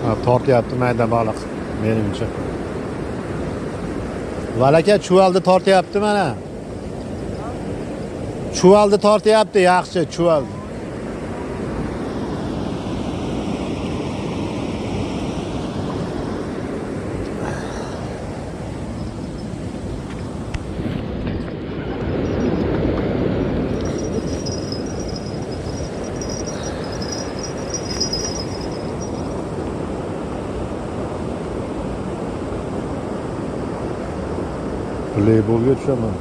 Ha, tortyapti mayda baliq menimcha. Valaka chuvalni tortyapti mana. Chuvalni tortyapti, yaxshi chuvalni. Voleybol tushaman.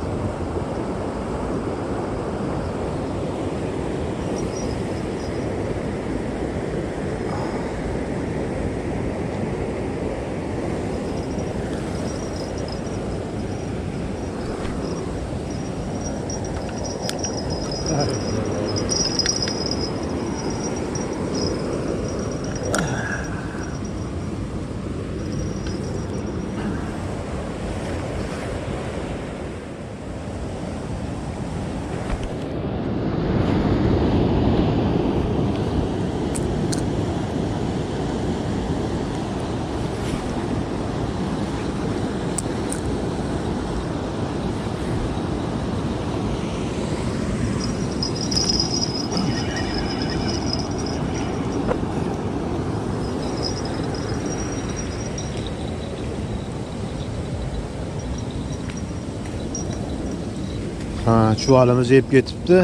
Ha, chuvalimiz yeb ketibdi.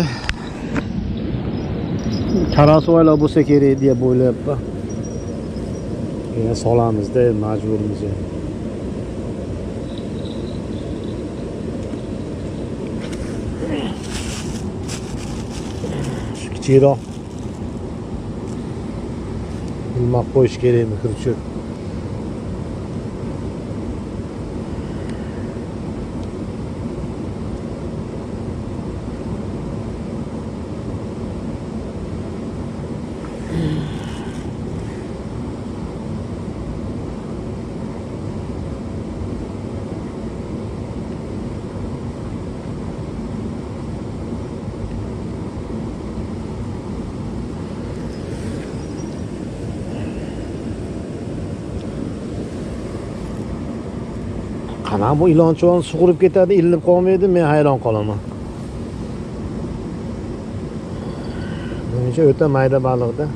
Karasoylar bo'lsa kerak deb o'ylayapman. Yana solamizda majburmiz. Shu kichikroq bilmoq qo'yish kerakmi kirchib. Qana bu ilonchon sug'urib ketadi, ilib qolmaydi, men hayron qolaman. Menimcha o'ta mayda baliqda.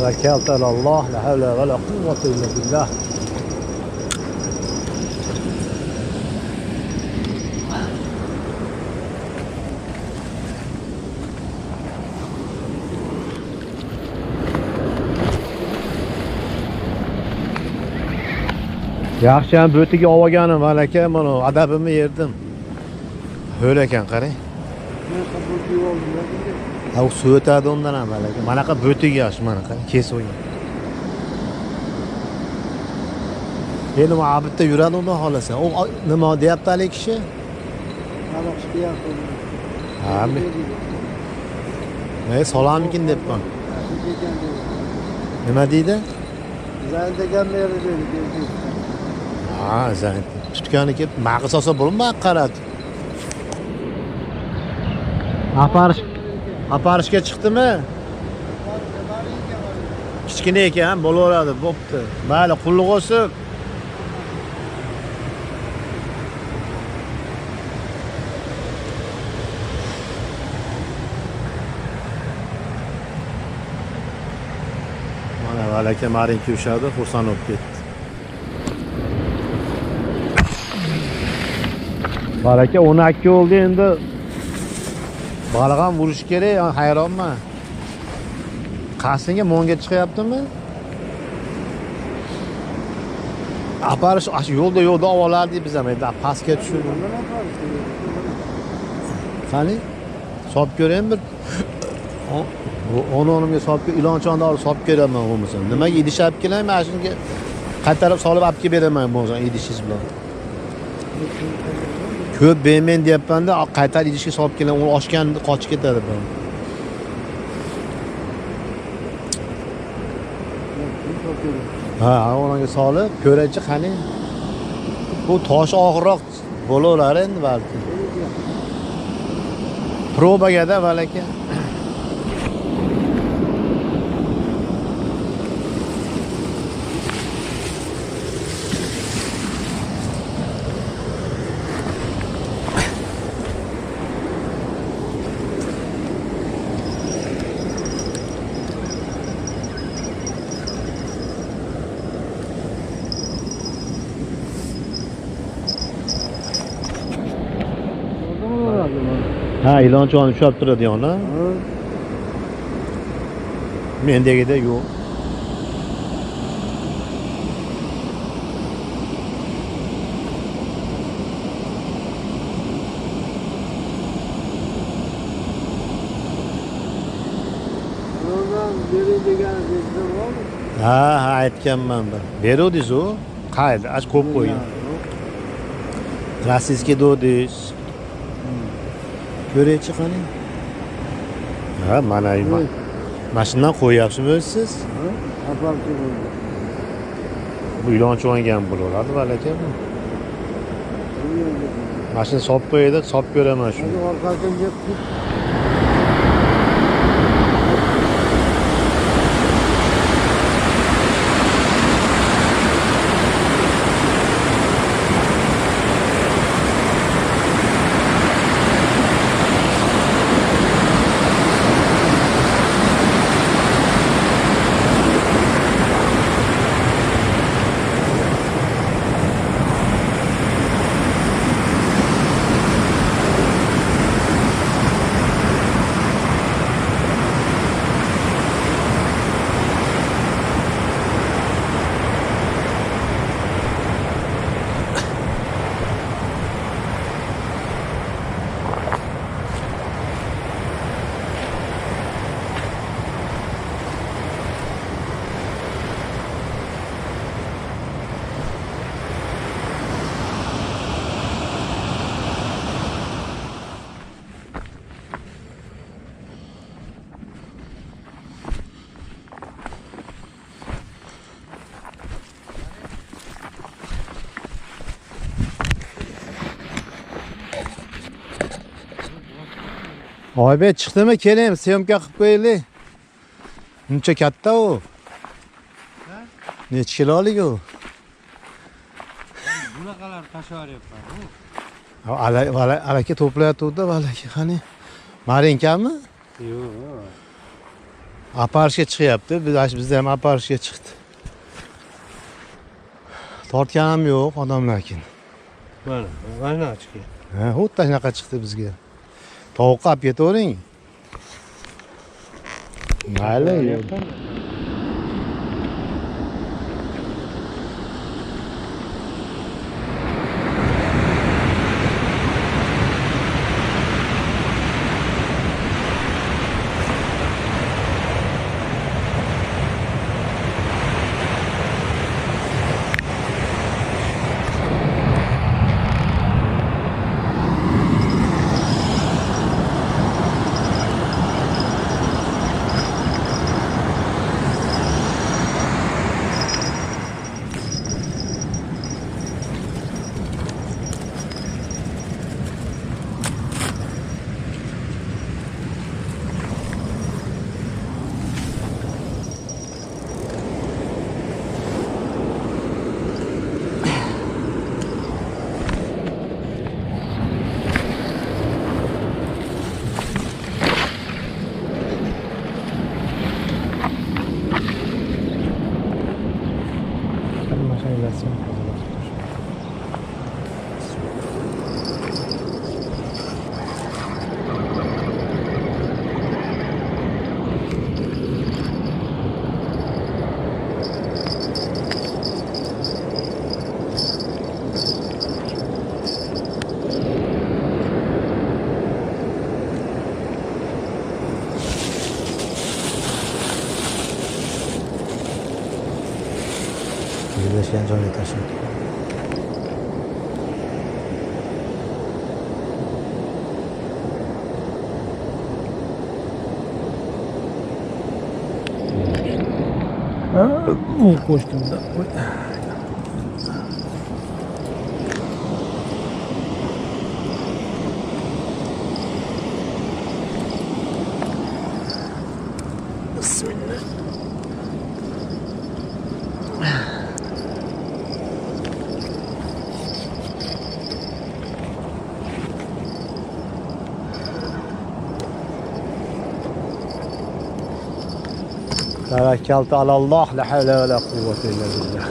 توكلت على الله لا حول ولا قوة إلا بالله. Yaxshi ham bo'tiga olganim malaka, mana adabimni yerdim. Ho'l ekan, qarang. Ha, u suv o'tadi undan ham malaka. Manaqa bo'tiga yaxshi, manaqa kesib o'yin. Endi bu abitda yuradi undan xolasa. U nima deyapti hali kishi? Baliq deyapti. Ha, men solammikin debman. Nima deydi? Zayn degan meri dedi. Ha, zayn. Tutgani kelib, maqis olsa bo'lmaydi, qaradi. Aparishga chiqdimi? Kichkina ekan, bo'laveradi, bo'pti. Mayli, qulluq olsin. Mana valaka marinki ushadi, xursand bo'lib ketdi. Valaka 12 oldi endi. Baliq ham urish kerak, hayronman. Qasinga monga chiqyaptimi? Aparish yo'lda olardik biz ham, endi pastga tushib. Qani? Solib ko'raymi bir. O'nimga solib, ilonchonni olib solib ko'raman bo'lmasa. Nimaga idishab kelaymi, shunga qaytarib solib olib kelib beraman bo'lsa idishingiz bilan. Ko'p bermen deyapmanda, qaytarib idishga solib keling, u oshgan qochib ketadi bu. Ha, o'rniga solib, ko'raychi qani. Bu tosh og'irroq bo'laverar endi balki. Probaga-da balaki. Ha, ilonchoni ushlab turadi yana. Mendagida yo'q. Ha, aytganman bir. Beruvdingiz u? Qayerda? Ash ko'p qo'ygan. Rossiyskiy dodingiz. Ko'raychi qani? Ha, mana mashinadan qo'yapsizmi siz? Bu ilonchi o'ngan bo'laveradi balaki bu. Mashina solib qo'yadi, solib ko'raman shu. Oybek chiqdimi? Keling, syomka qilib qo'yaylik. Uncha katta u. Necha kilolik u? Bunaqalar tashlaryapman. Alaka to'playotdi-da, balaki qani. Marinkami? Yo'q. Aparishga chiqyapti. Bizda ham aparishga chiqdi. Tortgan ham yo'q odamlarkin. Mana chiqdi. Ha, xuddi shunaqa chiqdi bizga. Tovuqqa olib ketavering. Mayli. tashlashgan joyga tashlab. U qo'shtimda. Bismillah. توكلت على الله لا حول ولا قوة إلا بالله.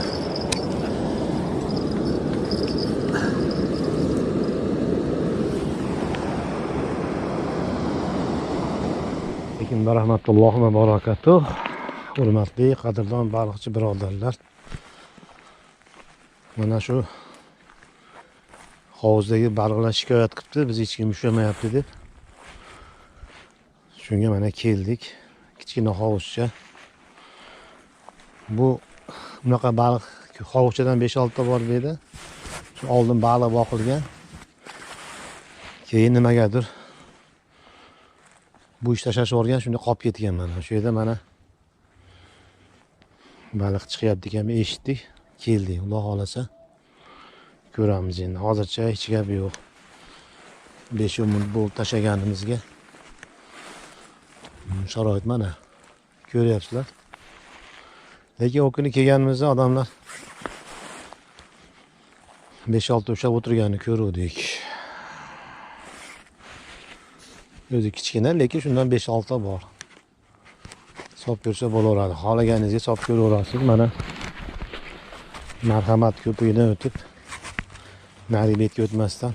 Lekin rahmatullohi va barakatuh. Hurmatli qadrdon baliqchi birodarlar. Mana shu hovuzdagi baliqlar shikoyat qilibdi, biz hech kim ushlamayapti deb. Shunga mana keldik. Kichkina hovuzcha. Bu bunaqa baliq hovuzchadan 5-6 ta bor edi. Shu oldin baliq boqilgan. Keyin nimagadir bu ish tashlashib yuborgan, shunda qolib ketgan mana. Shu yerda mana baliq chiqyapti ekan, eshitdik, keldik. Xudo xolasa ko'ramiz endi. Hozircha hech gap yo'q. 5 umid bo'ldi tashlaganimizga. Sharoit mana. Ko'ryapsizlar. Lekin o kuni kelganimizda odamlar 5-6 ushlab o'tirganini ko'rdik. O'zi kichkina, lekin shundan 5-6 ta bor. Hisob ko'rsa bo'laveradi. Xohlaganingizga hisob ko'raverasiz. Mana marhamat ko'pigidan o'tib, nari betga o'tmasdan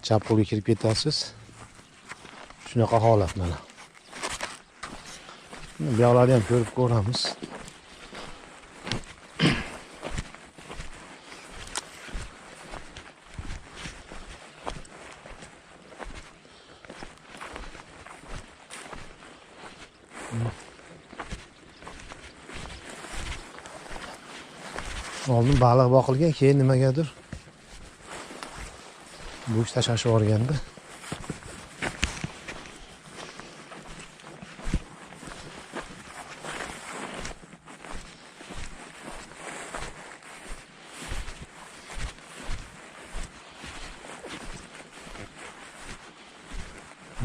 chap qo'lga kirib ketasiz. Shunaqa holat mana. Bu yoqlarni ham ko'rib ko'ramiz. Oldin baliq boqilgan, keyin nimagadir bu ish tashlashib yuborganda.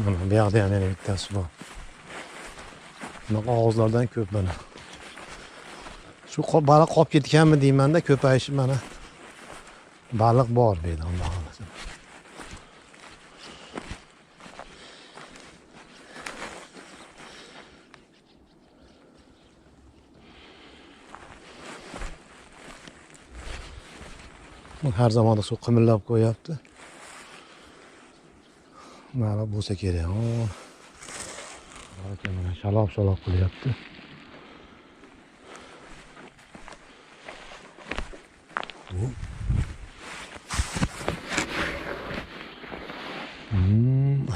Mana bu yoqda yana bittasi bor. Bunaqa og'izlardan ko'p mana. Shu baliq qolib ketganmi deymanda, ko'payishi mana baliq bor bu yerda, Alloh xolasa. Har zamonda suv qimillab qo'yapti. Mana bo'lsa kerak. Mana shaloq qilyapti.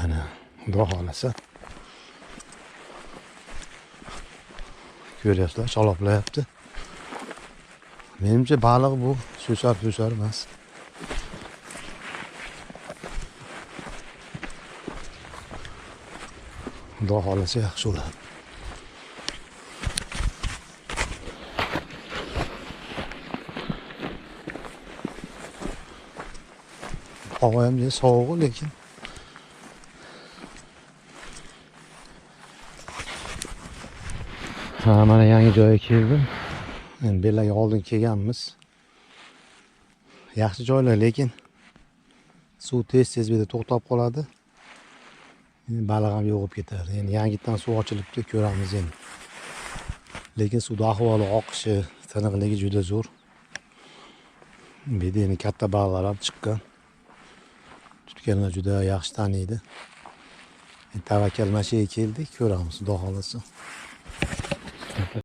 Ana, Xudo xolasa. Ko'ryapsizlar, shaloplayapti. Menimcha baliq bu so'sar emas. Xudo xolasa yaxshi bo'ladi. Havo ham sovuq, lekin mana yangi joyga keldim. Endi belaga oldin kelganmiz. Yaxshi joylar, lekin suv tez bu yerda to'xtab qoladi. Endi baliq ham yo'qib ketadi. Endi yangitdan suv ochilibdi, ko'ramiz endi. Lekin suvning ahvoli, oqishi, tiniqligi juda zo'r. Bu yerda endi katta baliqlar ham chiqqan. Tutganlar juda yaxshi taniydi. Tavakkal mashiga keldik, ko'ramiz, xudo xolasa.